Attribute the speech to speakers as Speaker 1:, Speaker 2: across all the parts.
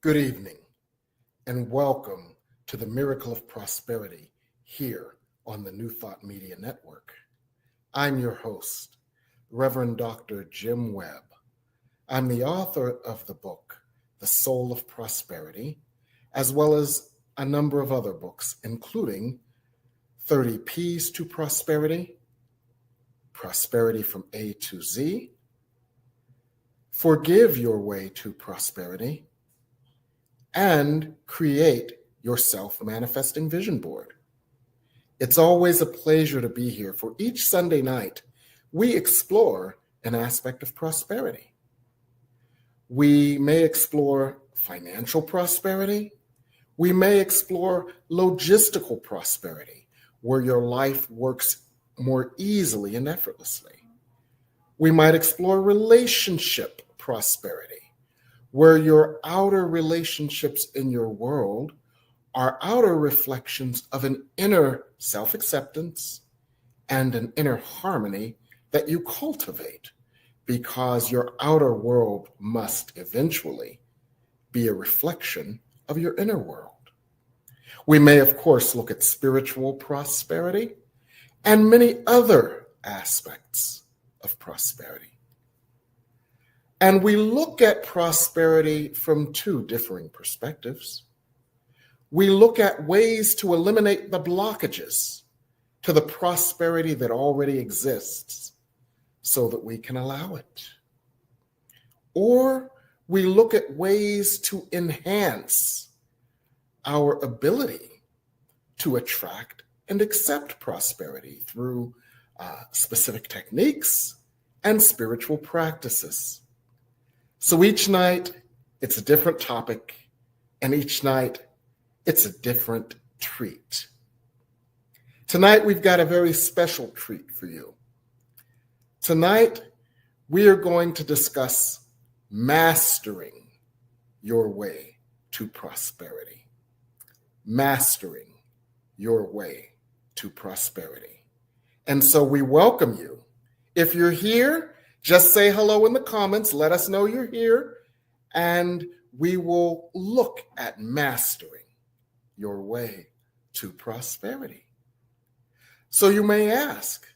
Speaker 1: Good evening, and welcome to the Miracle of Prosperity here on the New Thought Media Network. I'm your host, Reverend Dr. Jim Webb. I'm the author of the book, The Soul of Prosperity, as well as a number of other books, including 30 P's to Prosperity, Prosperity from A to Z, Forgive Your Way to Prosperity, and Create Your Self-Manifesting Vision Board. It's always a pleasure to be here. For each Sunday night, we explore an aspect of prosperity. We may explore financial prosperity. We may explore logistical prosperity, where your life works more easily and effortlessly. We might explore relationship prosperity, where your outer relationships in your world are outer reflections of an inner self-acceptance and an inner harmony that you cultivate, because your outer world must eventually be a reflection of your inner world. We may, of course, look at spiritual prosperity and many other aspects of prosperity. And we look at prosperity from two differing perspectives. We look at ways to eliminate the blockages to the prosperity that already exists so that we can allow it. Or we look at ways to enhance our ability to attract and accept prosperity through specific techniques and spiritual practices. So each night, it's a different topic, and each night, it's a different treat. Tonight, we've got a very special treat for you. Tonight, we are going to discuss mastering your way to prosperity. Mastering your way to prosperity. And so we welcome you. If you're here, just say hello in the comments. Let us know you're here, and we will look at mastering your way to prosperity. So you may ask,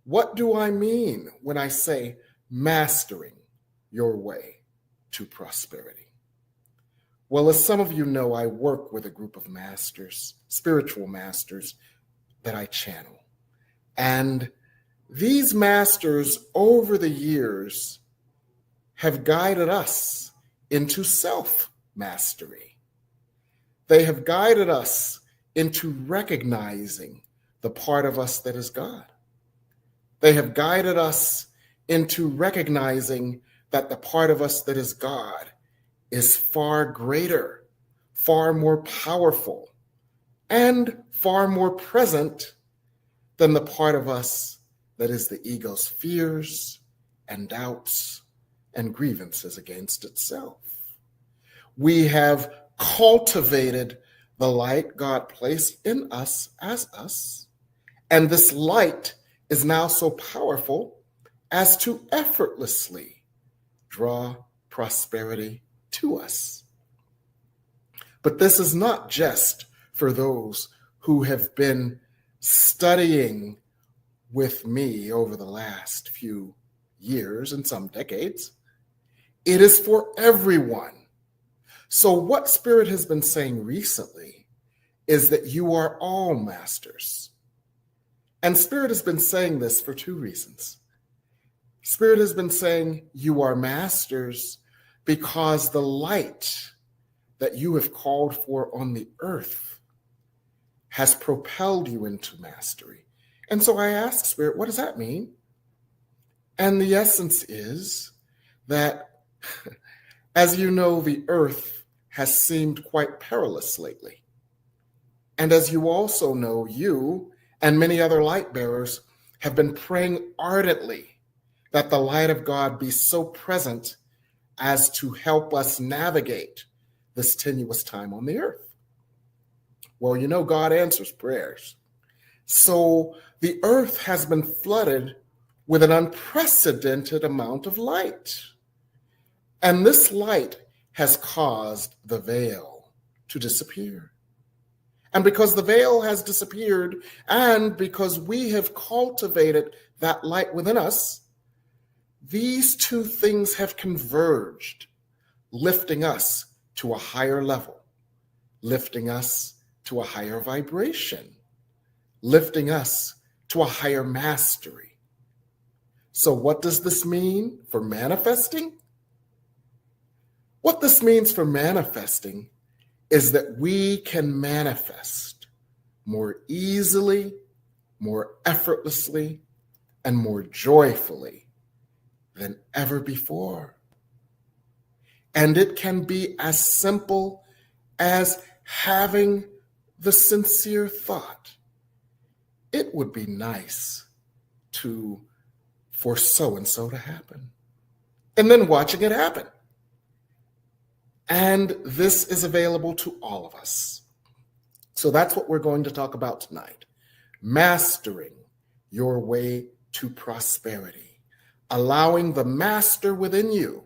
Speaker 1: what do I mean when I say mastering your way to prosperity? Well, as some of you know, I work with a group of masters, spiritual masters, that I channel. And these masters over the years have guided us into self-mastery. They have guided us into recognizing the part of us that is God. They have guided us into recognizing that the part of us that is God is far greater, far more powerful, and far more present than the part of us that is the ego's fears and doubts and grievances against itself. We have cultivated the light God placed in us as us, and this light is now so powerful as to effortlessly draw prosperity to us. But this is not just for those who have been studying with me over the last few years and some decades. It is for everyone. So what Spirit has been saying recently is that you are all masters. And Spirit has been saying this for two reasons. Spirit has been saying you are masters because the light that you have called for on the earth has propelled you into mastery. And so I asked Spirit, what does that mean? And the essence is that, as you know, the earth has seemed quite perilous lately. And as you also know, you and many other light bearers have been praying ardently that the light of God be so present as to help us navigate this tenuous time on the earth. Well, you know, God answers prayers. So the earth has been flooded with an unprecedented amount of light. And this light has caused the veil to disappear. And because the veil has disappeared, and because we have cultivated that light within us, these two things have converged, lifting us to a higher level, lifting us to a higher vibration, lifting us to a higher mastery. So what does this mean for manifesting? What this means for manifesting is that we can manifest more easily, more effortlessly, and more joyfully than ever before. And it can be as simple as having the sincere thought, it would be nice for so-and-so to happen. And then watching it happen. And this is available to all of us. So that's what we're going to talk about tonight. Mastering your way to prosperity. Allowing the master within you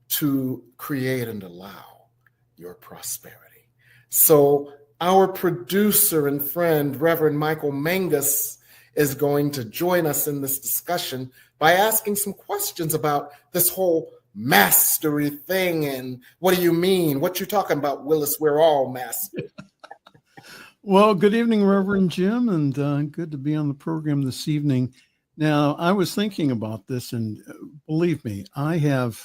Speaker 1: to create and allow your prosperity. So our producer and friend, Reverend Michael Mangus, is going to join us in this discussion by asking some questions about this whole mastery thing. And what do you mean? What you talking about, Willis? We're all masters.
Speaker 2: Well, good evening, Reverend Jim, and good to be on the program this evening. Now, I was thinking about this, and believe me, I have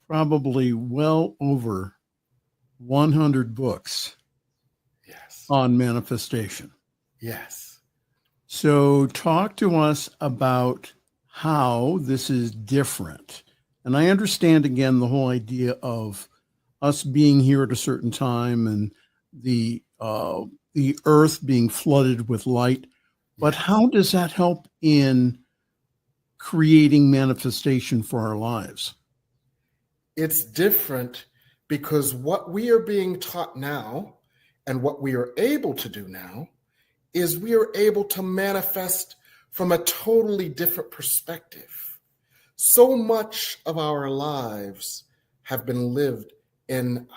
Speaker 2: probably well over 100 books on manifestation.
Speaker 1: Yes.
Speaker 2: So talk to us about how this is different. And I understand, again, the whole idea of us being here at a certain time and the earth being flooded with light. But how does that help in creating manifestation for our lives?
Speaker 1: It's different because what we are being taught now and what we are able to do now is we are able to manifest from a totally different perspective. So much of our lives have been lived in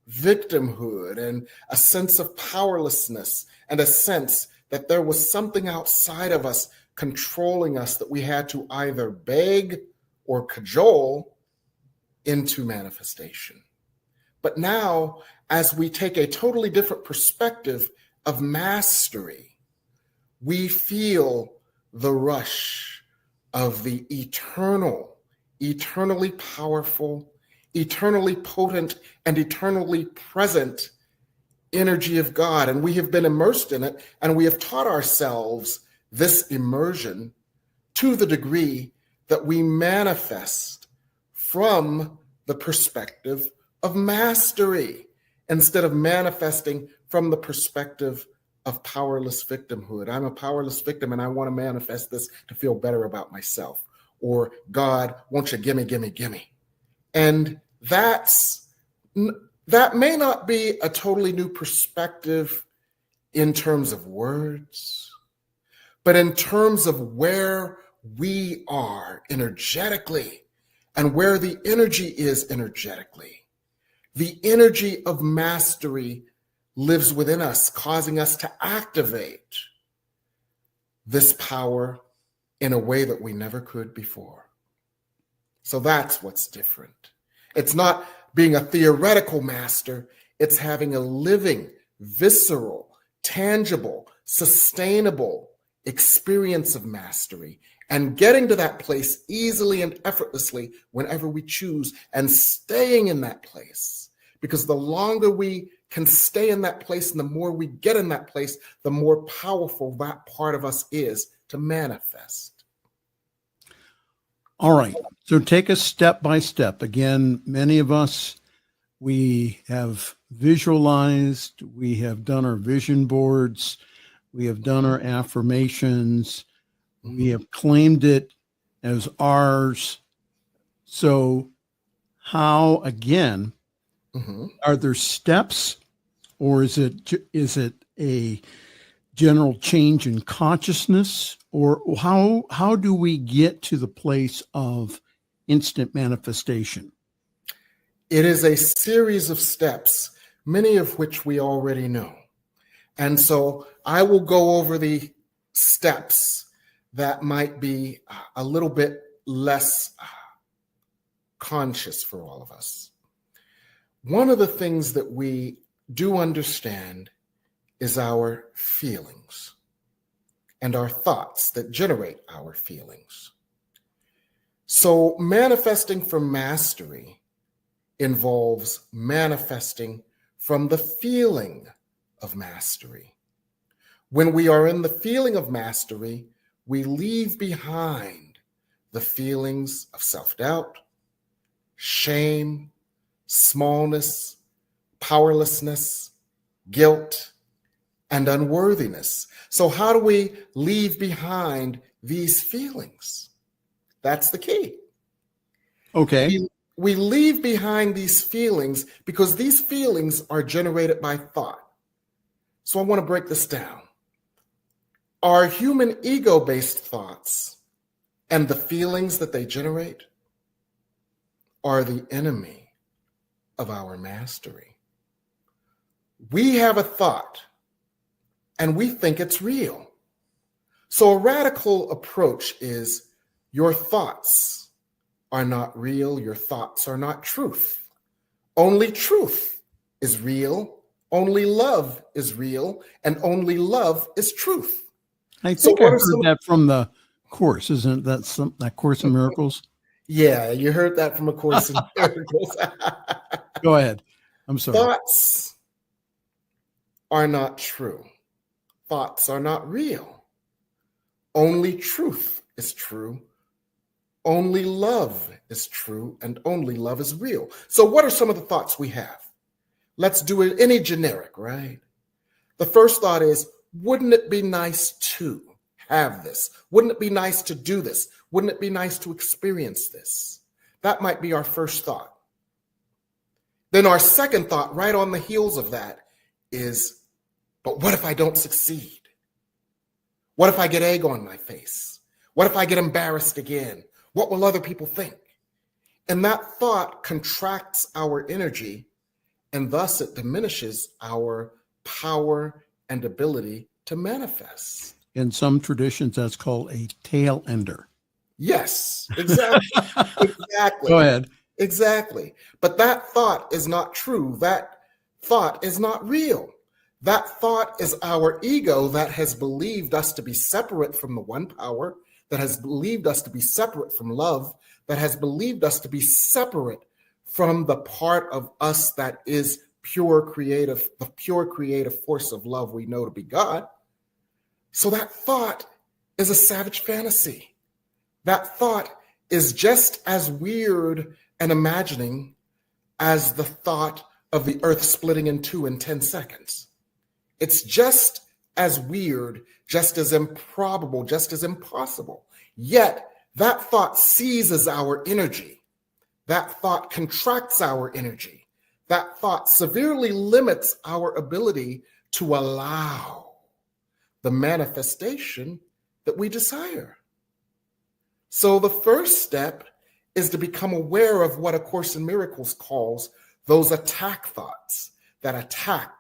Speaker 1: victimhood and a sense of powerlessness and a sense that there was something outside of us controlling us that we had to either beg or cajole into manifestation. But now, as we take a totally different perspective of mastery, we feel the rush of the eternal, eternally powerful, eternally potent, and eternally present energy of God. And we have been immersed in it, and we have taught ourselves this immersion to the degree that we manifest from the perspective of mastery instead of manifesting from the perspective of powerless victimhood. I'm a powerless victim and I want to manifest this to feel better about myself. Or God, won't you gimme, gimme, gimme? And that may not be a totally new perspective in terms of words, but in terms of where we are energetically and where the energy is energetically. The energy of mastery lives within us, causing us to activate this power in a way that we never could before. So that's what's different. It's not being a theoretical master, it's having a living, visceral, tangible, sustainable experience of mastery and getting to that place easily and effortlessly whenever we choose and staying in that place. Because the longer we can stay in that place and the more we get in that place, the more powerful that part of us is to manifest.
Speaker 2: All right. So take us step by step. Again, many of us, we have visualized, we have done our vision boards, we have done our affirmations, we have claimed it as ours. So how, again, are there steps, or is it a general change in consciousness, or how do we get to the place of instant manifestation?
Speaker 1: It is a series of steps, many of which we already know. And so I will go over the steps that might be a little bit less conscious for all of us. One of the things that we do understand is our feelings and our thoughts that generate our feelings. So manifesting for mastery involves manifesting from the feeling of mastery. When we are in the feeling of mastery, we leave behind the feelings of self-doubt, shame, smallness, powerlessness, guilt, and unworthiness. So how do we leave behind these feelings? That's the key.
Speaker 2: Okay.
Speaker 1: We leave behind these feelings because these feelings are generated by thought. So I want to break this down. Our human ego-based thoughts and the feelings that they generate are the enemy of our mastery. We have a thought and we think it's real. So a radical approach is your thoughts are not real, your thoughts are not truth. Only truth is real, only love is real, and only love is truth.
Speaker 2: I think I heard that from the Course. Isn't that that Course in Miracles?
Speaker 1: Yeah, you heard that from A Course in Miracles.
Speaker 2: Go ahead. I'm sorry.
Speaker 1: Thoughts are not true. Thoughts are not real. Only truth is true. Only love is true, and only love is real. So what are some of the thoughts we have? Let's do it any generic, right? The first thought is, wouldn't it be nice to have this? Wouldn't it be nice to do this? Wouldn't it be nice to experience this? That might be our first thought. Then our second thought, right on the heels of that, is, but what if I don't succeed? What if I get egg on my face? What if I get embarrassed again? What will other people think? And that thought contracts our energy, and thus it diminishes our power and ability to manifest.
Speaker 2: In some traditions, that's called a tail ender.
Speaker 1: Yes, exactly. Exactly.
Speaker 2: Go ahead.
Speaker 1: Exactly. But that thought is not true. That thought is not real. That thought is our ego that has believed us to be separate from the one power, that has believed us to be separate from love, that has believed us to be separate from the part of us that is pure creative, the pure creative force of love we know to be God. So that thought is a savage fantasy. That thought is just as weird and imagining as the thought of the earth splitting in two in 10 seconds. It's just as weird, just as improbable, just as impossible. Yet that thought seizes our energy. That thought contracts our energy. That thought severely limits our ability to allow the manifestation that we desire. So the first step is to become aware of what A Course in Miracles calls those attack thoughts that attack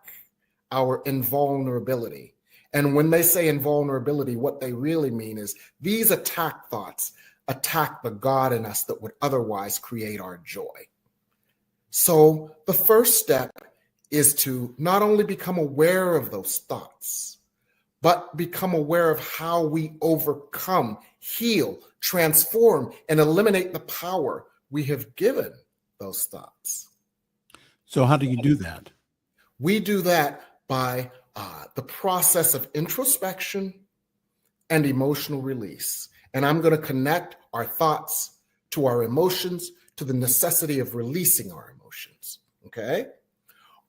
Speaker 1: our invulnerability. And when they say invulnerability, what they really mean is these attack thoughts attack the God in us that would otherwise create our joy. So the first step is to not only become aware of those thoughts, but become aware of how we overcome, heal, transform, and eliminate the power we have given those thoughts.
Speaker 2: So how do you do that?
Speaker 1: We do that by the process of introspection and emotional release. And I'm going to connect our thoughts to our emotions, to the necessity of releasing our emotions, okay?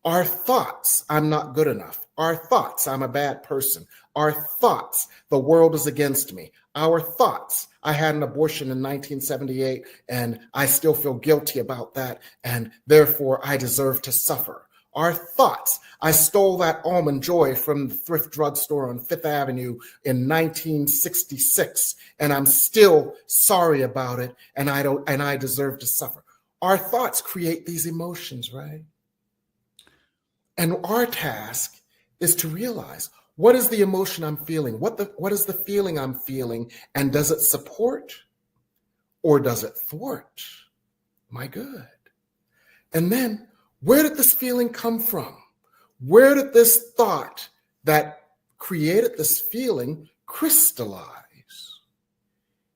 Speaker 1: Our thoughts, I'm not good enough. Our thoughts, I'm a bad person. Our thoughts, the world is against me. Our thoughts, I had an abortion in 1978 and I still feel guilty about that, and therefore I deserve to suffer. Our thoughts, I stole that Almond Joy from the thrift drugstore on Fifth Avenue in 1966, and I'm still sorry about it, and I deserve to suffer. our thoughts create these emotions, right? And our task is to realize, what is the emotion I'm feeling? What is the feeling I'm feeling? And does it support or does it thwart my good? And then, where did this feeling come from? Where did this thought that created this feeling crystallize?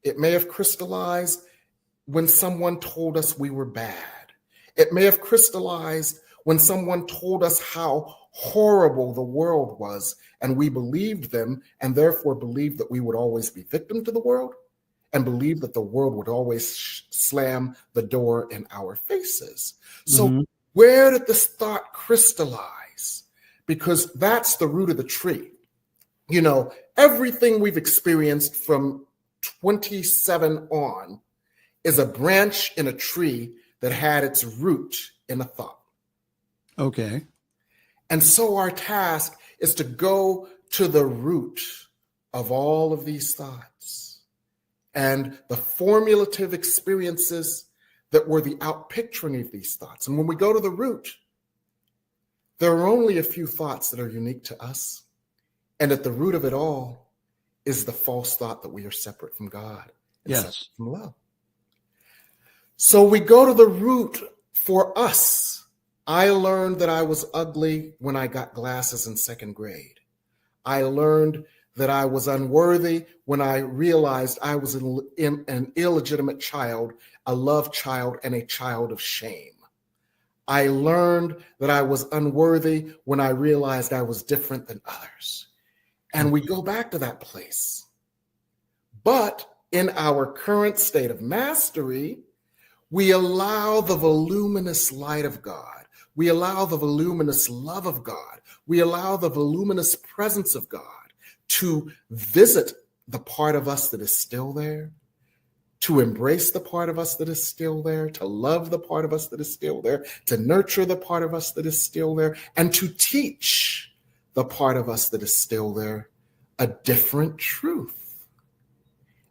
Speaker 1: It may have crystallized when someone told us we were bad. It may have crystallized when someone told us how horrible the world was, and we believed them, and therefore believed that we would always be victim to the world, and believed that the world would always slam the door in our faces. So where did this thought crystallize? Because that's the root of the tree. You know, everything we've experienced from 27 on is a branch in a tree that had its root in a thought.
Speaker 2: Okay.
Speaker 1: And so our task is to go to the root of all of these thoughts and the formulative experiences that were the outpicturing of these thoughts. And when we go to the root, there are only a few thoughts that are unique to us. And at the root of it all is the false thought that we are separate from God and separate from love. So we go to the root for us. I learned that I was ugly when I got glasses in second grade. I learned that I was unworthy when I realized I was an illegitimate child, a love child, and a child of shame. I learned that I was unworthy when I realized I was different than others. And we go back to that place. But in our current state of mastery, we allow the voluminous light of God. We allow the voluminous love of God. We allow the voluminous presence of God to visit the part of us that is still there, to embrace the part of us that is still there, to love the part of us that is still there, to nurture the part of us that is still there, and to teach the part of us that is still there a different truth.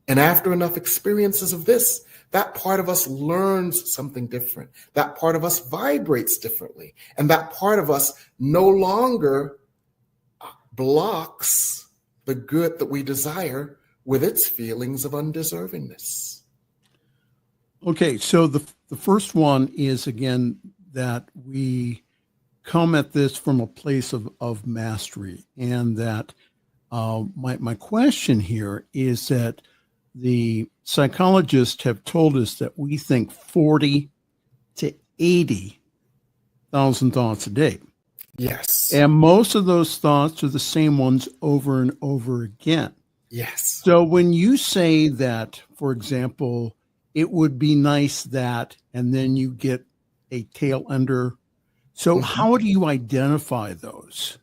Speaker 1: And after enough experiences of this, that part of us learns something different. That part of us vibrates differently. And that part of us no longer blocks the good that we desire with its feelings of undeservingness.
Speaker 2: Okay, so the first one is, again, that we come at this from a place of mastery. And that my question here is that the psychologists have told us that we think 40 to 80,000 thoughts a day.
Speaker 1: Yes.
Speaker 2: And most of those thoughts are the same ones over and over again.
Speaker 1: Yes.
Speaker 2: So when you say that, for example, it would be nice that, and then you get a tail ender. So how do you identify those?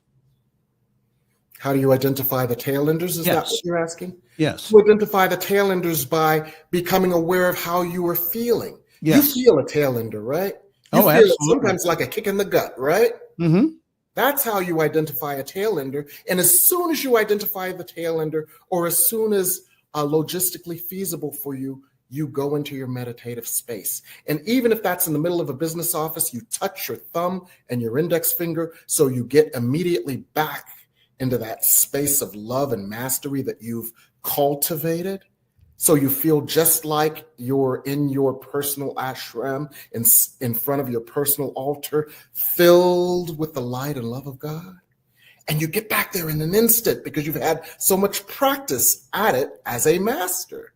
Speaker 1: How do you identify the tail enders? Is that what you're asking?
Speaker 2: Yes.
Speaker 1: You identify the tail enders by becoming aware of how you are feeling.
Speaker 2: Yes.
Speaker 1: You feel a tail ender, right? You feel
Speaker 2: absolutely.
Speaker 1: it sometimes like a kick in the gut, right?
Speaker 2: Mm-hmm.
Speaker 1: That's how you identify a tail ender. And as soon as you identify the tail ender, or as soon as logistically feasible for you, you go into your meditative space. And even if that's in the middle of a business office, you touch your thumb and your index finger so you get immediately back into that space of love and mastery that you've cultivated. So you feel just like you're in your personal ashram, in front of your personal altar, filled with the light and love of God. And you get back there in an instant because you've had so much practice at it as a master.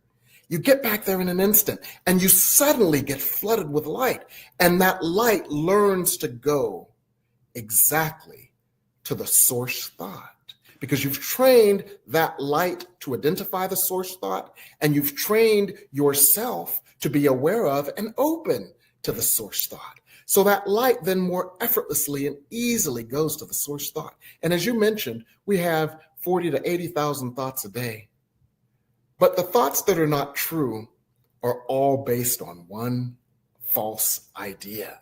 Speaker 1: You get back there in an instant and you suddenly get flooded with light. And that light learns to go exactly to the source thought. Because you've trained that light to identify the source thought, and you've trained yourself to be aware of and open to the source thought. So that light then more effortlessly and easily goes to the source thought. And as you mentioned, we have 40 to 80,000 thoughts a day. But the thoughts that are not true are all based on one false idea.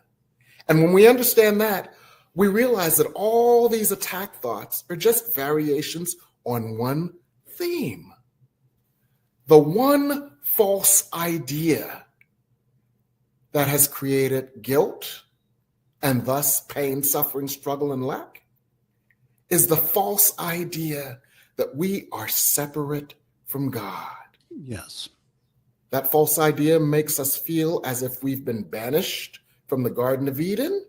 Speaker 1: And when we understand that, we realize that all these attack thoughts are just variations on one theme. The one false idea that has created guilt and thus pain, suffering, struggle, and lack is the false idea that we are separate from God.
Speaker 2: Yes.
Speaker 1: That false idea makes us feel as if we've been banished from the Garden of Eden.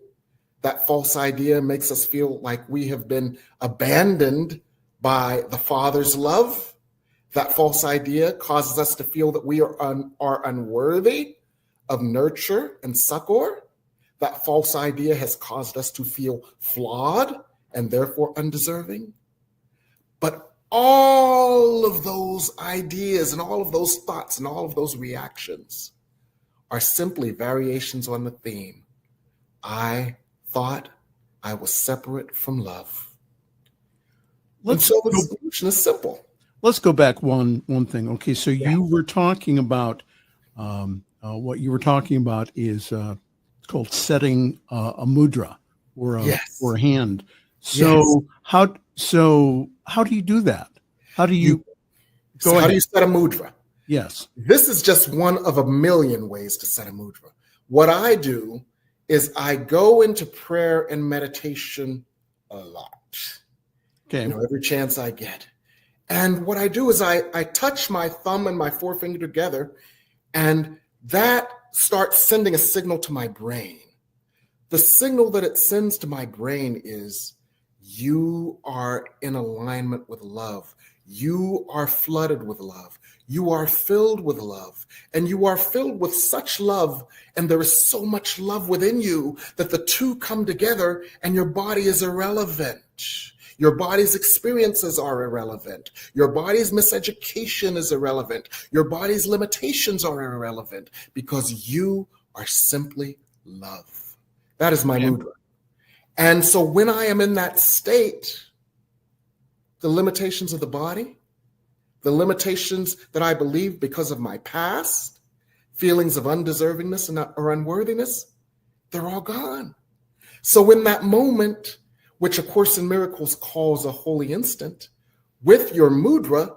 Speaker 1: That false idea makes us feel like we have been abandoned by the Father's love. That false idea causes us to feel that we are unworthy of nurture and succor. That false idea has caused us to feel flawed and therefore undeserving. But all of those ideas and all of those thoughts and all of those reactions are simply variations on the theme. I thought I was separate from love. And so the solution is simple.
Speaker 2: Let's go back one thing. Okay, so you were talking about what you were talking about is it's called setting a mudra or a hand. So how do you do that? How do you
Speaker 1: how do you set a mudra?
Speaker 2: Yes.
Speaker 1: This is just one of a million ways to set a mudra. What I do is I go into prayer and meditation a lot.
Speaker 2: Okay.
Speaker 1: Every chance I get. And what I do is I touch my thumb and my forefinger together, and that starts sending a signal to my brain. The signal that it sends to my brain is, you are in alignment with love. You are flooded with love. You are filled with love. And you are filled with such love, and there is so much love within you that the two come together and your body is irrelevant. Your body's experiences are irrelevant. Your body's miseducation is irrelevant. Your body's limitations are irrelevant because you are simply love. That is my mudra. And so when I am in that state, the limitations of the body, the limitations that I believe because of my past, feelings of undeservingness or unworthiness, they're all gone. So in that moment, which A Course in Miracles calls a holy instant, with your mudra,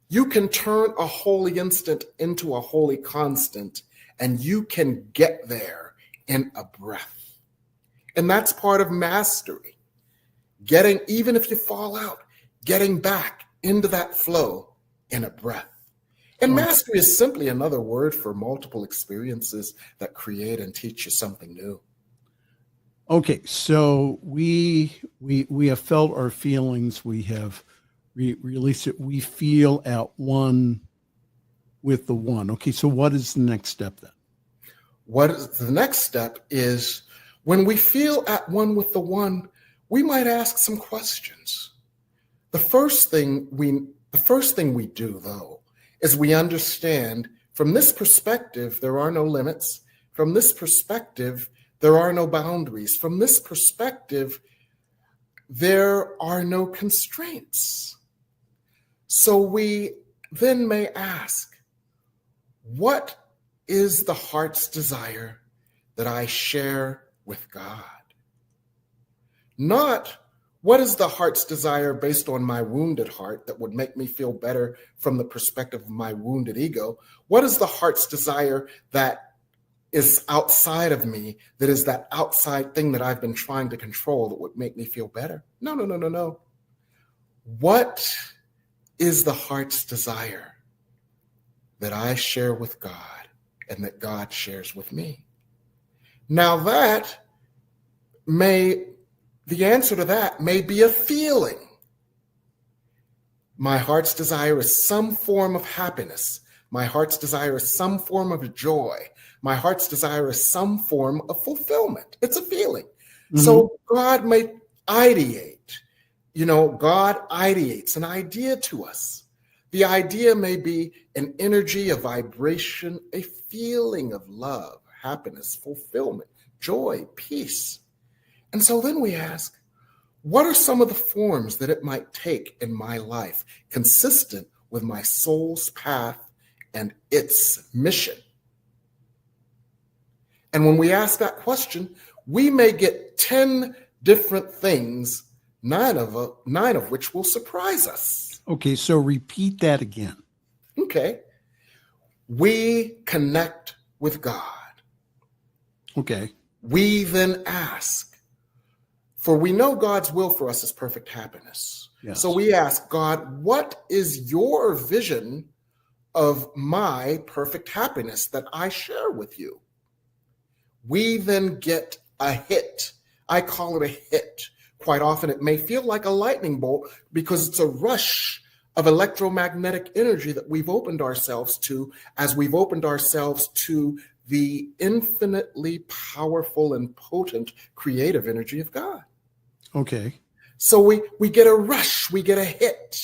Speaker 1: you can turn a holy instant into a holy constant, and you can get there in a breath. And that's part of mastery. Even if you fall out, getting back into that flow in a breath. And mastery is simply another word for multiple experiences that create and teach you something new.
Speaker 2: Okay, so we have felt our feelings. We have released it. We feel at one with the one. Okay, so what is the next step then?
Speaker 1: What is the next step is when we feel at one with the one, we might ask some questions. The first thing we do, though, is we understand from this perspective, there are no limits. From this perspective, there are no boundaries. From this perspective, there are no constraints. So we then may ask, what is the heart's desire that I share with God? Not what is the heart's desire based on my wounded heart that would make me feel better from the perspective of my wounded ego? What is the heart's desire that is outside of me, that is that outside thing that I've been trying to control that would make me feel better? No. What is the heart's desire that I share with God and that God shares with me? Now the answer to that may be a feeling. My heart's desire is some form of happiness. My heart's desire is some form of joy. My heart's desire is some form of fulfillment. It's a feeling. Mm-hmm. So God may ideate. God ideates an idea to us. The idea may be an energy, a vibration, a feeling of love, happiness, fulfillment, joy, peace. And so then we ask, what are some of the forms that it might take in my life consistent with my soul's path and its mission? And when we ask that question, we may get 10 different things, nine of which will surprise us.
Speaker 2: Okay, so repeat that again.
Speaker 1: Okay. We connect with God.
Speaker 2: Okay.
Speaker 1: We then ask, for we know God's will for us is perfect happiness.
Speaker 2: Yes.
Speaker 1: So we ask God, what is your vision of my perfect happiness that I share with you? We then get a hit. I call it a hit. Quite often it may feel like a lightning bolt because it's a rush of electromagnetic energy that we've opened ourselves to as we've opened ourselves to the infinitely powerful and potent creative energy of God.
Speaker 2: Okay.
Speaker 1: So we get a rush, we get a hit.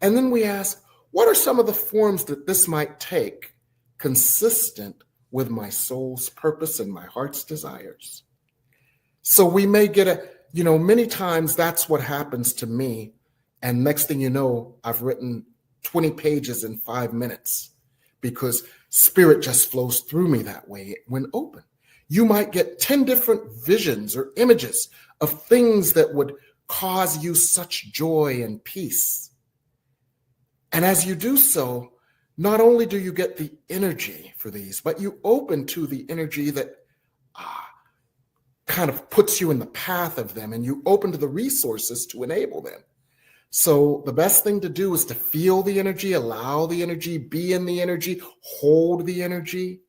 Speaker 1: And then we ask, what are some of the forms that this might take consistent with my soul's purpose and my heart's desires? So we may get many times that's what happens to me. And next thing you know, I've written 20 pages in 5 minutes because spirit just flows through me that way when open. You might get 10 different visions or images of things that would cause you such joy and peace. And as you do so, not only do you get the energy for these, but you open to the energy that kind of puts you in the path of them, and you open to the resources to enable them. So the best thing to do is to feel the energy, allow the energy, be in the energy, hold the energy,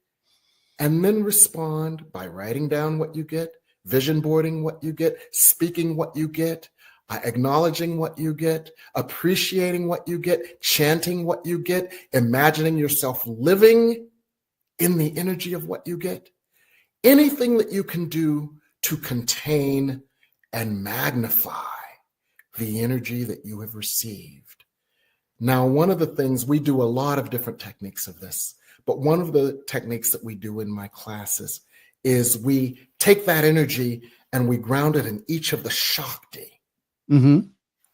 Speaker 1: and then respond by writing down what you get, vision boarding what you get, speaking what you get, acknowledging what you get, appreciating what you get, chanting what you get, imagining yourself living in the energy of what you get. Anything that you can do to contain and magnify the energy that you have received. Now, one of the things, we do a lot of different techniques of this, but one of the techniques that we do in my classes is we take that energy and we ground it in each of the Shakti.
Speaker 2: Mm-hmm.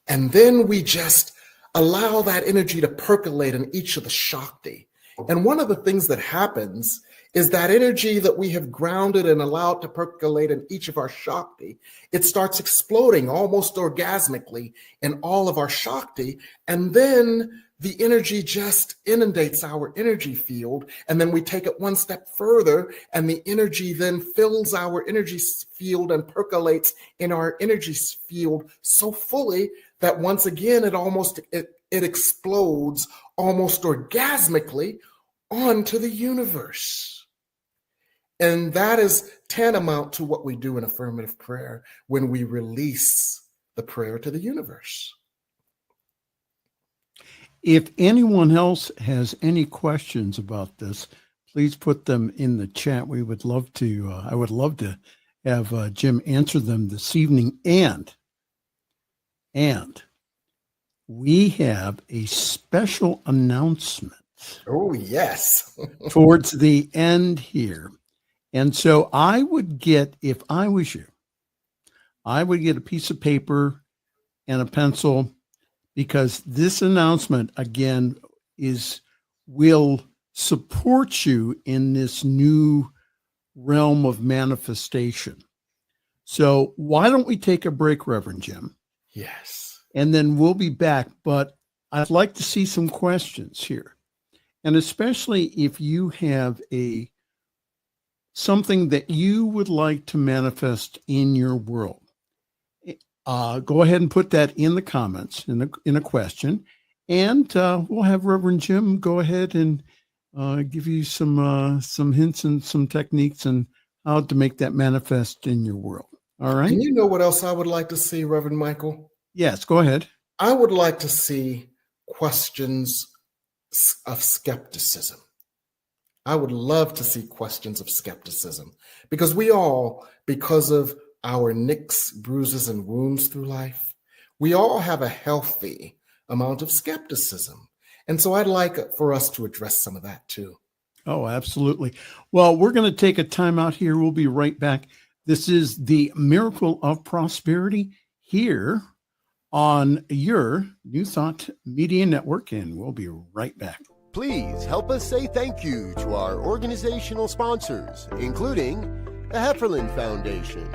Speaker 1: And then we just allow that energy to percolate in each of the Shakti. And one of the things that happens is that energy that we have grounded and allowed to percolate in each of our Shakti, it starts exploding almost orgasmically in all of our Shakti. And then the energy just inundates our energy field. And then we take it one step further, and the energy then fills our energy field and percolates in our energy field so fully that once again, it explodes almost orgasmically onto the universe. And that is tantamount to what we do in affirmative prayer when we release the prayer to the universe.
Speaker 2: If anyone else has any questions about this, please put them in the chat. We would love to, I would love to have Jim answer them this evening. And we have a special announcement.
Speaker 1: Oh, yes.
Speaker 2: Towards the end here. And so I would get, if I was you, I would get a piece of paper and a pencil, because this announcement, again, will support you in this new realm of manifestation. So why don't we take a break, Reverend Jim?
Speaker 1: Yes.
Speaker 2: And then we'll be back. But I'd like to see some questions here. And especially if you have something that you would like to manifest in your world. Go ahead and put that in the comments in a question, and we'll have Reverend Jim go ahead and give you some hints and some techniques on how to make that manifest in your world. All right.
Speaker 1: And you know what else I would like to see, Reverend Michael?
Speaker 2: Yes, go ahead.
Speaker 1: I would like to see questions of skepticism. I would love to see questions of skepticism, because we all, because of our nicks, bruises, and wounds through life, we all have a healthy amount of skepticism. And so I'd like for us to address some of that too.
Speaker 2: Oh, absolutely. Well, we're going to take a time out here. We'll be right back. This is the Miracle of Prosperity here on your New Thought Media Network, and we'll be right back.
Speaker 3: Please help us say thank you to our organizational sponsors, including the Hefferland Foundation,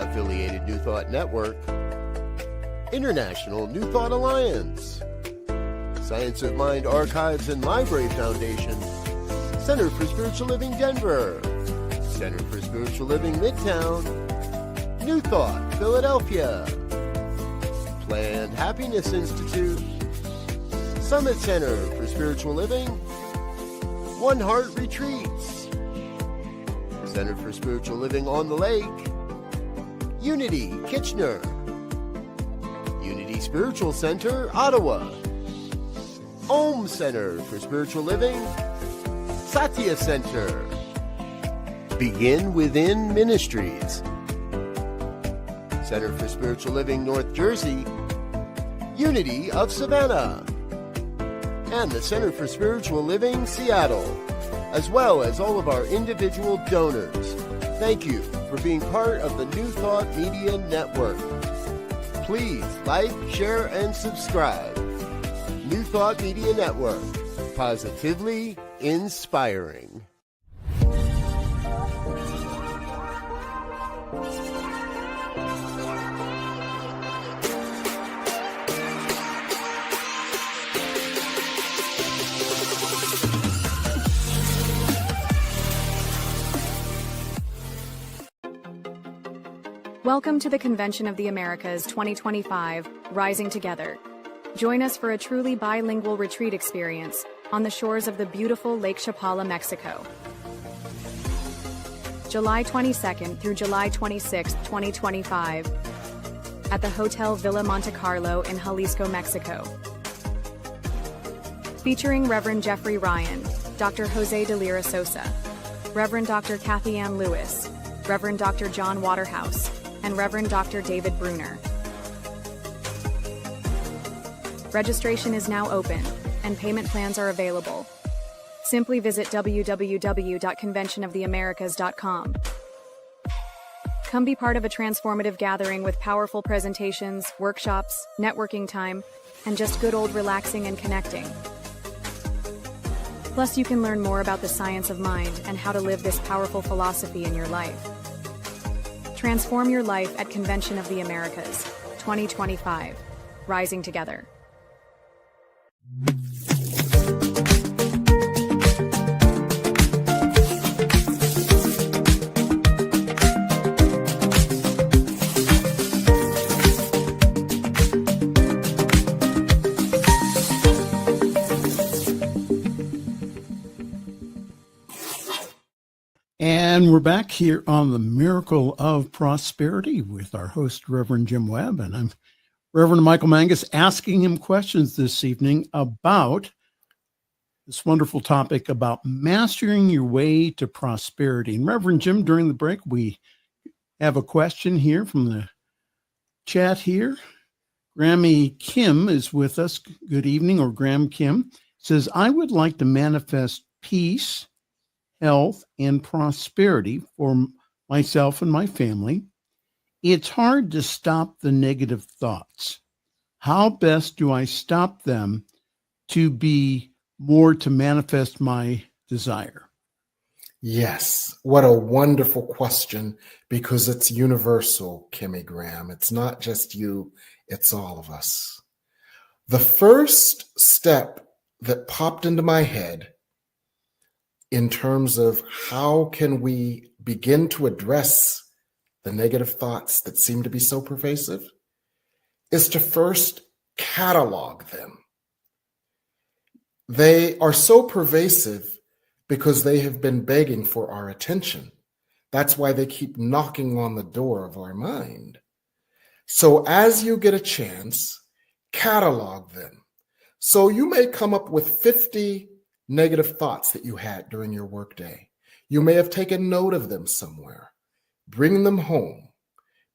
Speaker 3: Affiliated New Thought Network, International New Thought Alliance, Science of Mind Archives and Library Foundation, Center for Spiritual Living Denver, Center for Spiritual Living Midtown, New Thought, Philadelphia, Planned Happiness Institute, Summit Center for Spiritual Living, One Heart Retreats, Center for Spiritual Living on the Lake, Unity, Kitchener, Unity Spiritual Center, Ottawa, Om Center for Spiritual Living, Satya Center, Begin Within Ministries, Center for Spiritual Living, North Jersey, Unity of Savannah, and the Center for Spiritual Living, Seattle, as well as all of our individual donors. Thank you for being part of the New Thought Media Network. Please like, share, and subscribe. New Thought Media Network, positively inspiring.
Speaker 4: Welcome to the Convention of the Americas 2025, Rising Together. Join us for a truly bilingual retreat experience on the shores of the beautiful Lake Chapala, Mexico. July 22nd through July 26th, 2025, at the Hotel Villa Monte Carlo in Jalisco, Mexico. Featuring Reverend Jeffrey Ryan, Dr. Jose de Lira Sosa, Reverend Dr. Kathy Ann Lewis, Reverend Dr. John Waterhouse, and Reverend Dr. David Bruner. Registration is now open, and payment plans are available. Simply visit www.conventionoftheamericas.com. Come be part of a transformative gathering with powerful presentations, workshops, networking time, and just good old relaxing and connecting. Plus, you can learn more about the science of mind and how to live this powerful philosophy in your life. Transform your life at Convention of the Americas 2025, Rising Together.
Speaker 2: And we're back here on the Miracle of Prosperity with our host, Reverend Jim Webb, and I'm Reverend Michael Mangus, asking him questions this evening about this wonderful topic about mastering your way to prosperity. And Reverend Jim, during the break, we have a question here from the chat here. Grammy Kim is with us. Good evening, or Graham Kim says, I would like to manifest peace, health, and prosperity for myself and my family. It's hard to stop the negative thoughts. How best do I stop them to be more to manifest my desire?
Speaker 1: Yes, what a wonderful question, because it's universal, Kimmy Graham. It's not just you, it's all of us. The first step that popped into my head in terms of how can we begin to address the negative thoughts that seem to be so pervasive is to first catalog them. They are so pervasive because they have been begging for our attention. That's why they keep knocking on the door of our mind. So as you get a chance, catalog them. So you may come up with 50 negative thoughts that you had during your workday. You may have taken note of them somewhere. Bring them home.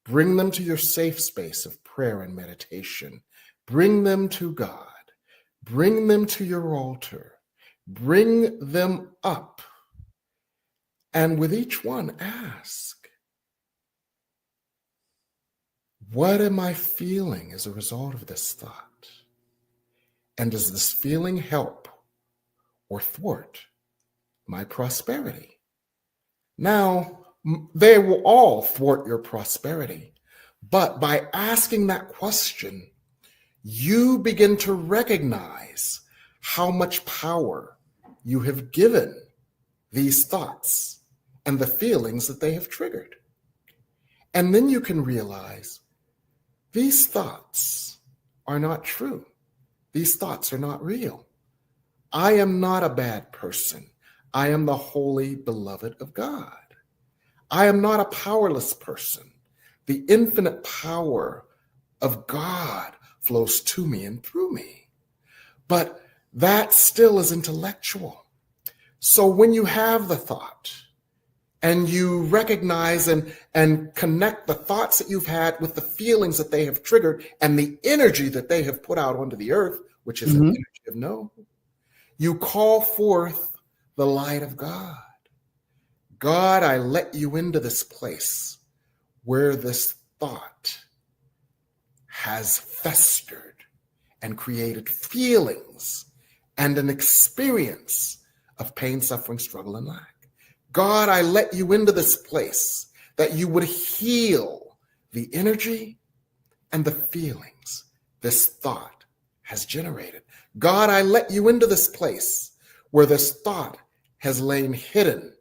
Speaker 1: Bring them to your safe space of prayer and meditation. Bring them to God. Bring them to your altar. Bring them up. And with each one, ask, what am I feeling as a result of this thought? And does this feeling help or thwart my prosperity? Now, they will all thwart your prosperity, but by asking that question, you begin to recognize how much power you have given these thoughts and the feelings that they have triggered. And then you can realize these thoughts are not true. These thoughts are not real. I am not a bad person. I am the holy beloved of God. I am not a powerless person. The infinite power of God flows to me and through me. But that still is intellectual. So when you have the thought and you recognize and connect the thoughts that you've had with the feelings that they have triggered and the energy that they have put out onto the earth, which is an energy of no, you call forth the light of God. God, I let you into this place where this thought has festered and created feelings and an experience of pain, suffering, struggle, and lack. God, I let you into this place that you would heal the energy and the feelings this thought has generated. God, I let you into this place where this thought has lain hidden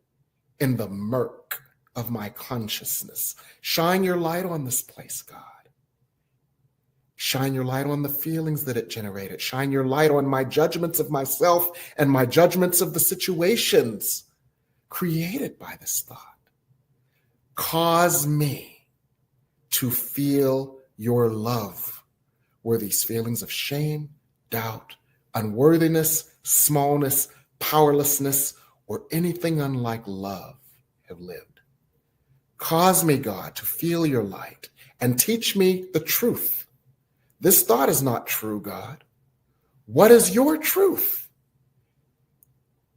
Speaker 1: in the murk of my consciousness. Shine your light on this place, God. Shine your light on the feelings that it generated. Shine your light on my judgments of myself and my judgments of the situations created by this thought. Cause me to feel your love where these feelings of shame, doubt, unworthiness, smallness, powerlessness, or anything unlike love have lived. Cause me, God, to feel your light and teach me the truth. This thought is not true, God. What is your truth?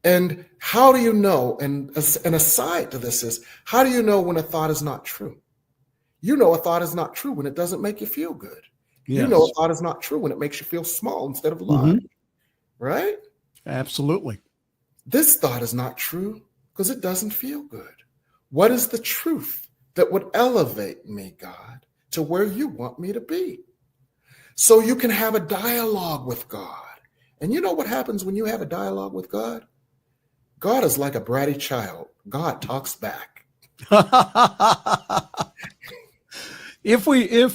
Speaker 1: And how do you know, and an aside to this is, how do you know when a thought is not true? You know a thought is not true when it doesn't make you feel good. Yes. You know a thought is not true when it makes you feel small instead of large, right?
Speaker 2: Absolutely.
Speaker 1: This thought is not true because it doesn't feel good. What is the truth that would elevate me, God, to where you want me to be? So you can have a dialogue with God. And you know what happens when you have a dialogue with God? God is like a bratty child. God talks back.
Speaker 2: If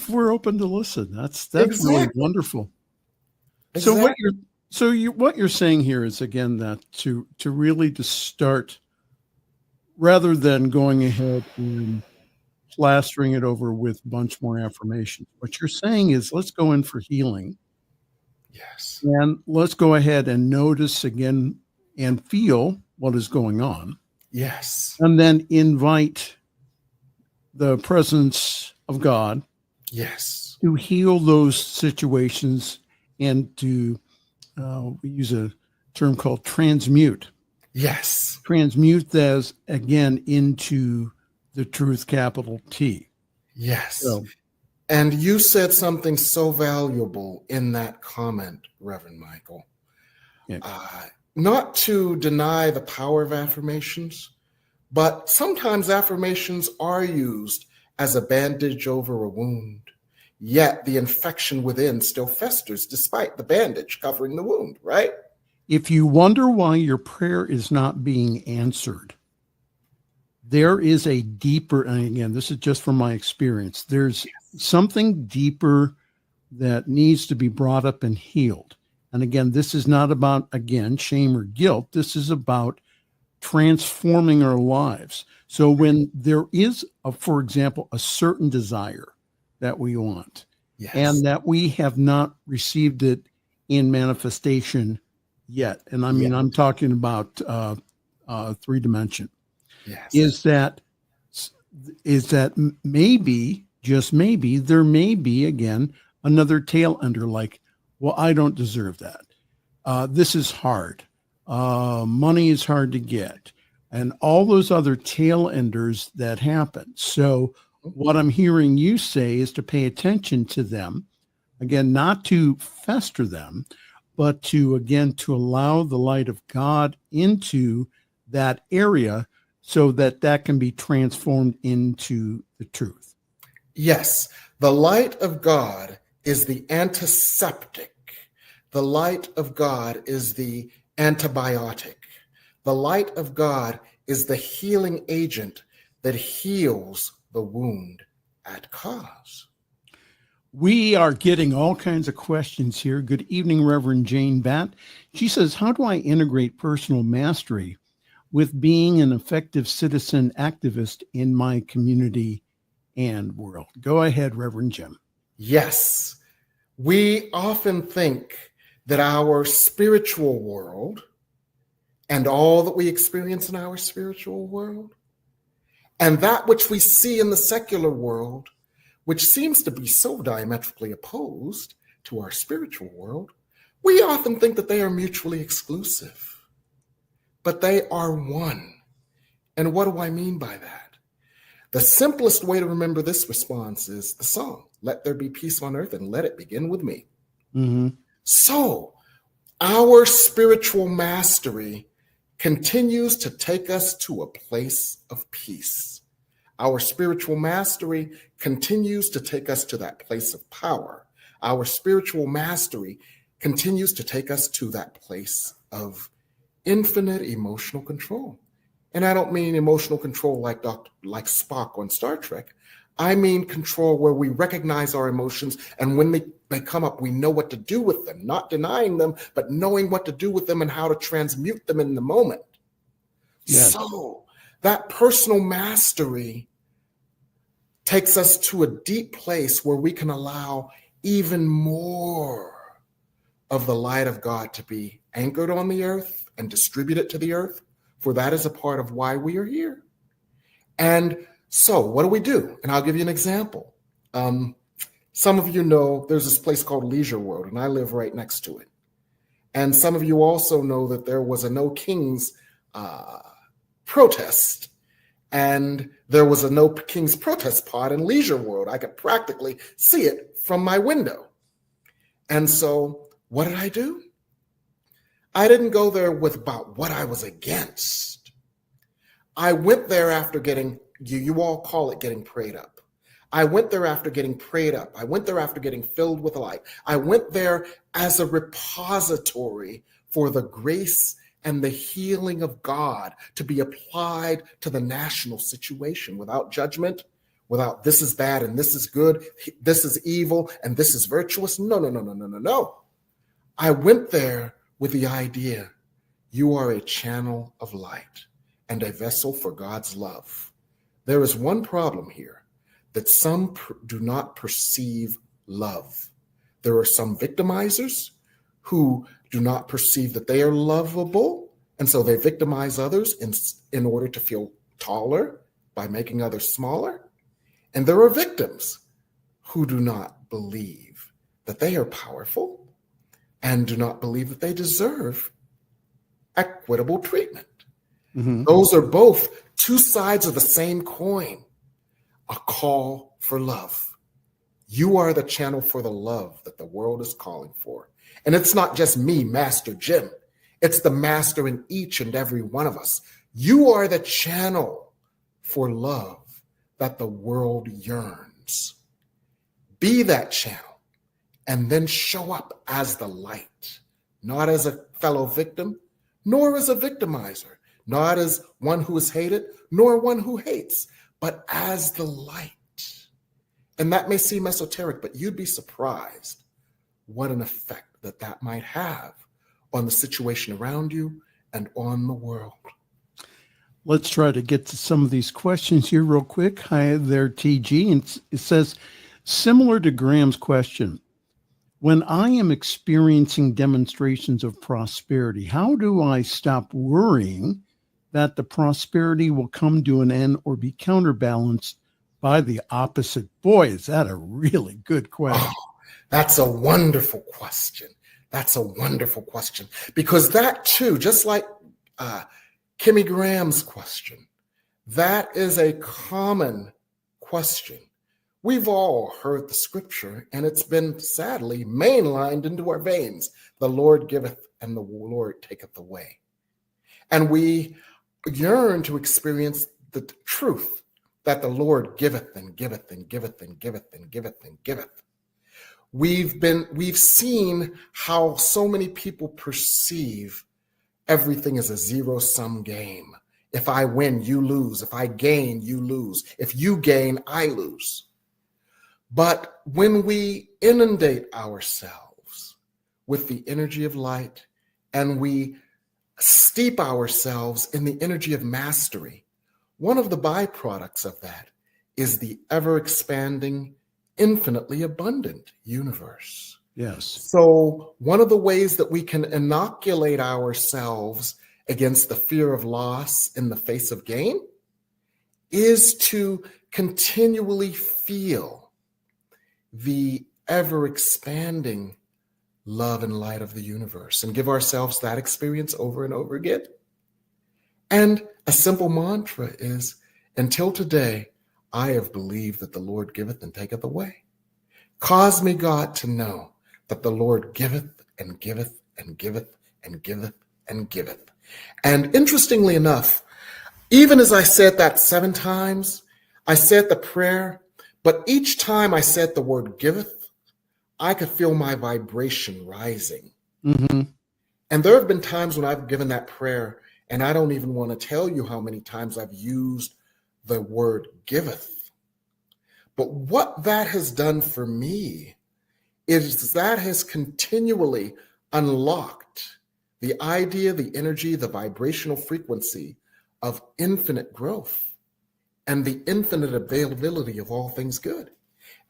Speaker 2: we're open to listen, that's exactly. Really wonderful.
Speaker 1: Exactly.
Speaker 2: So what you're saying here is, again, that to really to start, rather than going ahead and plastering it over with a bunch more affirmations, what you're saying is, let's go in for healing.
Speaker 1: Yes.
Speaker 2: And let's go ahead and notice again and feel what is going on.
Speaker 1: Yes.
Speaker 2: And then invite the presence of God.
Speaker 1: Yes.
Speaker 2: To heal those situations and to, we use a term called transmute.
Speaker 1: Yes.
Speaker 2: Transmute those again into the truth, capital T.
Speaker 1: Yes. And you said something so valuable in that comment, Reverend Michael.
Speaker 2: Yeah.
Speaker 1: Not to deny the power of affirmations, but sometimes affirmations are used as a bandage over a wound, yet the infection within still festers despite the bandage covering the wound, right?
Speaker 2: If you wonder why your prayer is not being answered, there is a deeper, and again, this is just from my experience, there's something deeper that needs to be brought up and healed. And again, this is not about, again, shame or guilt. This is about transforming our lives. So when there is, for example, a certain desire that we want, and that we have not received it in manifestation yet, and I mean, I'm talking about 3 dimension, is that maybe, just maybe, there may be, again, another tail under, like, well, I don't deserve that. This is hard. Money is hard to get. And all those other tail enders that happen. So what I'm hearing you say is to pay attention to them. Again, not to fester them, but to, again, to allow the light of God into that area so that that can be transformed into the truth.
Speaker 1: Yes, the light of God is the antiseptic. The light of God is the antibiotic. The light of God is the healing agent that heals the wound at cause.
Speaker 2: We are getting all kinds of questions here. Good evening, Reverend Jane Batt. She says, how do I integrate personal mastery with being an effective citizen activist in my community and world? Go ahead, Reverend Jim.
Speaker 1: Yes, we often think that our spiritual world and all that we experience in our spiritual world and that which we see in the secular world, which seems to be so diametrically opposed to our spiritual world, we often think that they are mutually exclusive, but they are one. And what do I mean by that? The simplest way to remember this response is the song, "Let there be peace on earth and let it begin with me."
Speaker 2: Mm-hmm.
Speaker 1: So our spiritual mastery continues to take us to a place of peace. Our spiritual mastery continues to take us to that place of power. Our spiritual mastery continues to take us to that place of infinite emotional control. And I don't mean emotional control like Spock on Star Trek. I mean control where we recognize our emotions, and when they come up, we know what to do with them, not denying them, but knowing what to do with them and how to transmute them in the moment.
Speaker 2: Yes.
Speaker 1: So that personal mastery takes us to a deep place where we can allow even more of the light of God to be anchored on the earth and distributed to the earth, for that is a part of why we are here. And so what do? And I'll give you an example. Some of you know there's this place called Leisure World, and I live right next to it. And some of you also know that there was a No Kings protest, and there was a No Kings protest pod in Leisure World. I could practically see it from my window. And so what did I do? I didn't go there with about what I was against. I went there after getting, you all call it getting prayed up. I went there after getting prayed up. I went there after getting filled with light. I went there as a repository for the grace and the healing of God to be applied to the national situation without judgment, without this is bad and this is good, this is evil and this is virtuous. No. I went there with the idea, you are a channel of light and a vessel for God's love. There is one problem here, that some do not perceive love. There are some victimizers who do not perceive that they are lovable, and so they victimize others in order to feel taller by making others smaller. And there are victims who do not believe that they are powerful and do not believe that they deserve equitable treatment. Mm-hmm. Those are both two sides of the same coin, a call for love. You are the channel for the love that the world is calling for. And it's not just me, Master Jim. It's the master in each and every one of us. You are the channel for love that the world yearns. Be that channel and then show up as the light, not as a fellow victim, nor as a victimizer, not as one who is hated, nor one who hates, but as the light. And that may seem esoteric, but you'd be surprised what an effect that might have on the situation around you and on the world.
Speaker 2: Let's try to get to some of these questions here real quick. Hi there, TG. And it says, similar to Graham's question, when I am experiencing demonstrations of prosperity, how do I stop worrying that the prosperity will come to an end or be counterbalanced by the opposite? Boy, is that a really good question.
Speaker 1: Oh, that's a wonderful question. That's a wonderful question. Because that too, just like Kimmy Graham's question, that is a common question. We've all heard the scripture, and it's been sadly mainlined into our veins. The Lord giveth and the Lord taketh away. And we yearn to experience the truth that the Lord giveth and giveth and giveth and giveth and giveth and giveth. We've seen how so many people perceive everything as a zero-sum game. If I win, you lose. If I gain, you lose. If you gain, I lose. But when we inundate ourselves with the energy of light and we steep ourselves in the energy of mastery, one of the byproducts of that is the ever-expanding, infinitely abundant universe.
Speaker 2: Yes.
Speaker 1: So one of the ways that we can inoculate ourselves against the fear of loss in the face of gain is to continually feel the ever-expanding love and light of the universe and give ourselves that experience over and over again. And a simple mantra is, until today, I have believed that the Lord giveth and taketh away. Cause me, God, to know that the Lord giveth and giveth and giveth and giveth and giveth. And interestingly enough, even as I said that 7 times, I said the prayer, but each time I said the word giveth, I could feel my vibration rising.
Speaker 2: Mm-hmm.
Speaker 1: And there have been times when I've given that prayer, and I don't even want to tell you how many times I've used the word giveth. But what that has done for me is that has continually unlocked the idea, the energy, the vibrational frequency of infinite growth and the infinite availability of all things good.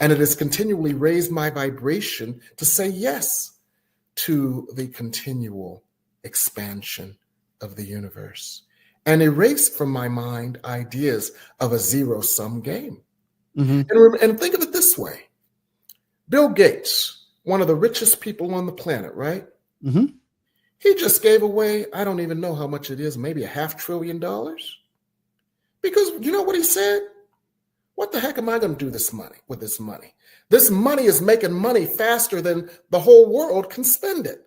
Speaker 1: And it has continually raised my vibration to say yes to the continual expansion of the universe and erased from my mind ideas of a zero-sum game. Mm-hmm. And think of it this way. Bill Gates, one of the richest people on the planet, right?
Speaker 2: Mm-hmm.
Speaker 1: He just gave away, I don't even know how much it is, maybe $500 billion. Because you know what he said? What the heck am I going to do with this money? This money is making money faster than the whole world can spend it.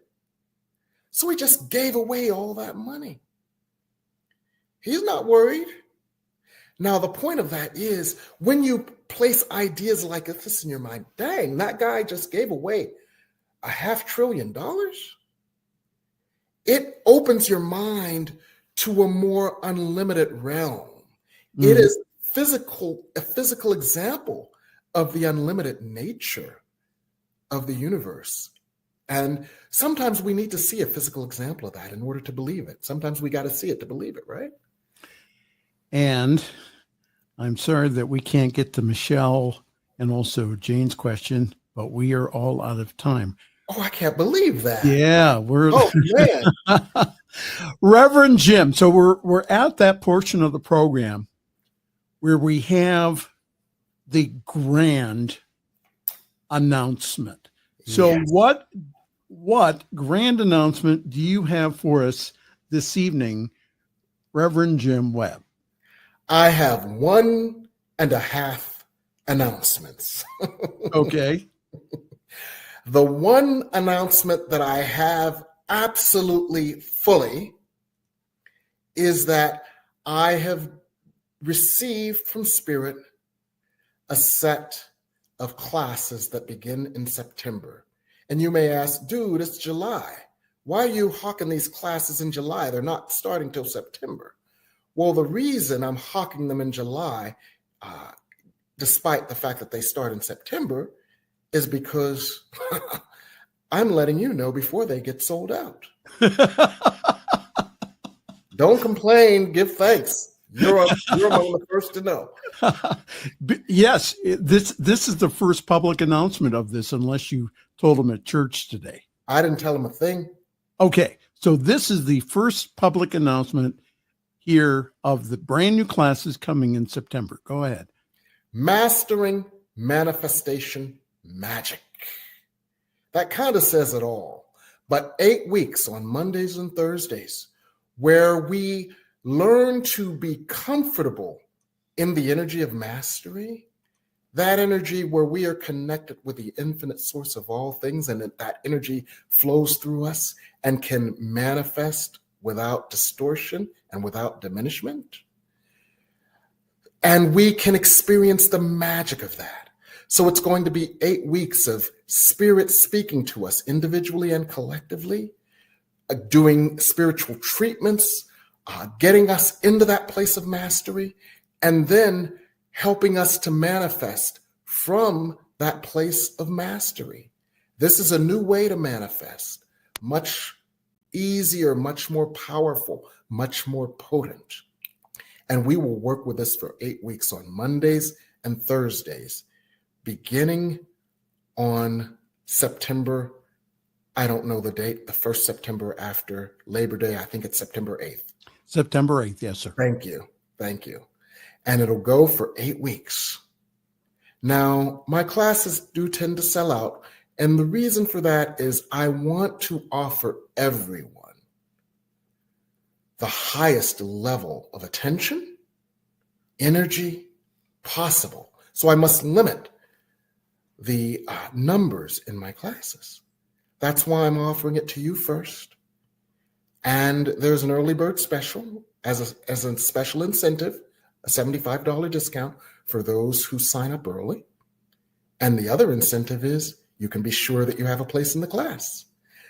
Speaker 1: So he just gave away all that money. He's not worried. Now, the point of that is when you place ideas like this in your mind, dang, that guy just gave away $500 billion. It opens your mind to a more unlimited realm. Mm-hmm. It is a physical example of the unlimited nature of the universe. And sometimes we need to see a physical example of that in order to believe it. Sometimes we got to see it to believe it, right?
Speaker 2: And I'm sorry that we can't get to Michelle and also Jane's question, but we are all out of time.
Speaker 1: Oh, I can't believe that.
Speaker 2: Yeah, we're.
Speaker 1: Oh man,
Speaker 2: Reverend Jim. So we're at that portion of the program where we have the grand announcement. So yes. What grand announcement do you have for us this evening, Reverend Jim Webb?
Speaker 1: I have 1.5 announcements.
Speaker 2: Okay.
Speaker 1: The one announcement that I have absolutely fully is that I have received from Spirit a set of classes that begin in September. And you may ask, dude, it's July. Why are you hawking these classes in July? They're not starting till September. Well, the reason I'm hawking them in July, despite the fact that they start in September, is because I'm letting you know before they get sold out. Don't complain, give thanks. You're among the first to know.
Speaker 2: Yes, this is the first public announcement of this, unless you told them at church today.
Speaker 1: I didn't tell them a thing.
Speaker 2: Okay, so this is the first public announcement here of the brand new classes coming in September. Go ahead.
Speaker 1: Mastering Manifestation Magic. That kind of says it all. But 8 weeks on Mondays and Thursdays, where we learn to be comfortable in the energy of mastery, that energy where we are connected with the infinite source of all things, and that energy flows through us and can manifest without distortion and without diminishment. And we can experience the magic of that. So it's going to be 8 weeks of Spirit speaking to us individually and collectively, doing spiritual treatments, getting us into that place of mastery, and then helping us to manifest from that place of mastery. This is a new way to manifest, much easier, much more powerful, much more potent. And we will work with this for 8 weeks on Mondays and Thursdays, beginning on September, I don't know the date, the first September after Labor Day. I think it's September 8th.
Speaker 2: September 8th, yes, sir.
Speaker 1: Thank you. Thank you. And it'll go for 8 weeks. Now, my classes do tend to sell out. And the reason for that is I want to offer everyone the highest level of attention, energy possible. So I must limit the numbers in my classes. That's why I'm offering it to you first. And there's an early bird special as a special incentive, a $75 discount for those who sign up early. And the other incentive is you can be sure that you have a place in the class.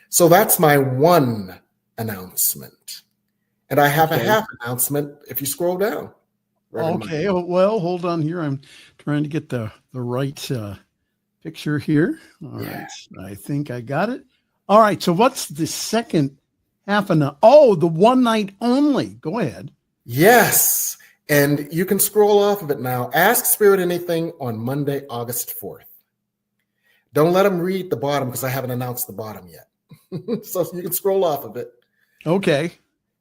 Speaker 1: So that's my one announcement. And I have a half announcement if you scroll down.
Speaker 2: Okay, well, hold on here. I'm trying to get the right picture here. All right, I think I got it. All right, so what's the second half the one night only? Go ahead.
Speaker 1: Yes, and you can scroll off of it now. Ask Spirit anything on Monday, August 4th. Don't let them read the bottom because I haven't announced the bottom yet. So you can scroll off of it.
Speaker 2: Okay.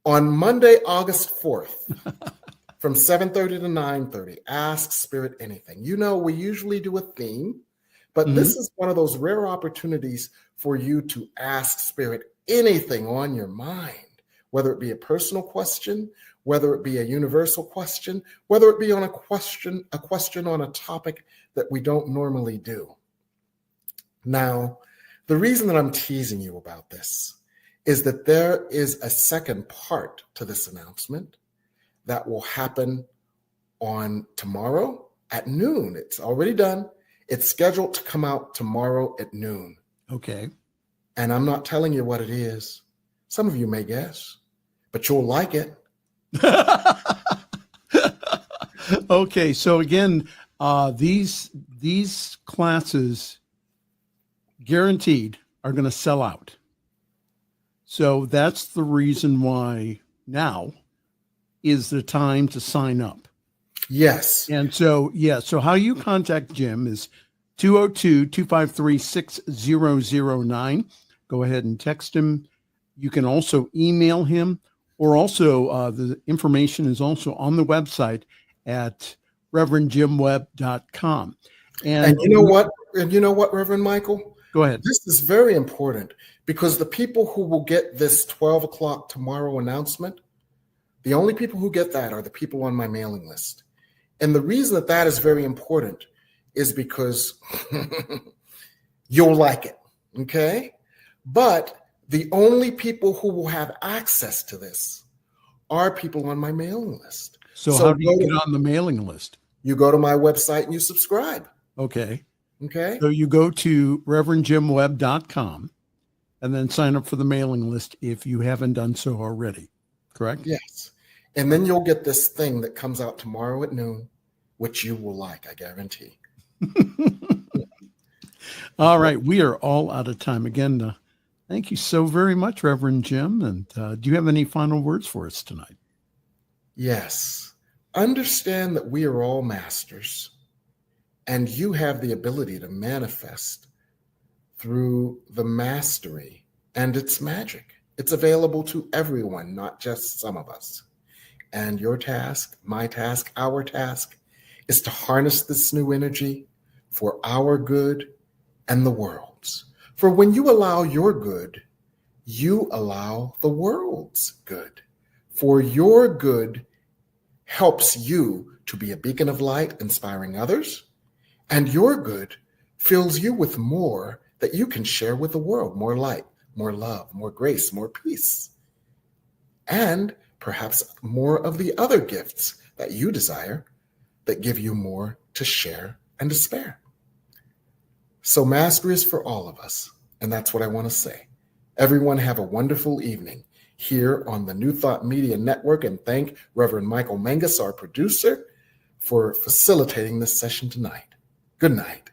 Speaker 1: On Monday, August 4th, from 7:30 to 9:30, ask Spirit anything. You know, we usually do a theme, but this is one of those rare opportunities for you to ask Spirit anything on your mind, whether it be a personal question, whether it be a universal question, whether it be on a question on a topic that we don't normally do. Now, the reason that I'm teasing you about this is that there is a second part to this announcement that will happen on tomorrow at noon. It's already done. It's scheduled to come out tomorrow at noon.
Speaker 2: Okay.
Speaker 1: And I'm not telling you what it is. Some of you may guess, but you'll like it.
Speaker 2: Okay. So again, these classes guaranteed are going to sell out. So that's the reason why now is the time to sign up.
Speaker 1: Yes.
Speaker 2: And so, so how you contact Jim is 202-253-6009. Go ahead and text him. You can also email him, or also the information is also on the website at revjimwebb.com.
Speaker 1: And you know what? And you know what, Reverend Michael?
Speaker 2: Go ahead.
Speaker 1: This is very important because the people who will get this 12 o'clock tomorrow announcement, the only people who get that are the people on my mailing list. And the reason that that is very important is because you'll like it, okay? But the only people who will have access to this are people on my mailing list.
Speaker 2: So how do you get on the mailing list?
Speaker 1: You go to my website and you subscribe.
Speaker 2: Okay.
Speaker 1: Okay.
Speaker 2: So you go to revjimwebb.com and then sign up for the mailing list if you haven't done so already. Correct?
Speaker 1: Yes. And then you'll get this thing that comes out tomorrow at noon, which you will like, I guarantee.
Speaker 2: All right. We are all out of time. Again, thank you so very much, Reverend Jim. And do you have any final words for us tonight?
Speaker 1: Yes. Understand that we are all masters, and you have the ability to manifest through the mastery and its magic. It's available to everyone, not just some of us. And your task, my task, our task is to harness this new energy for our good and the world's. For when you allow your good, you allow the world's good. For your good helps you to be a beacon of light, inspiring others, and your good fills you with more that you can share with the world, more light, more love, more grace, more peace, and perhaps more of the other gifts that you desire that give you more to share and to spare. So mastery is for all of us, and that's what I want to say. Everyone have a wonderful evening. here on the New Thought Media Network, and thank Reverend Michael Mangus, our producer, for facilitating this session tonight. Good night.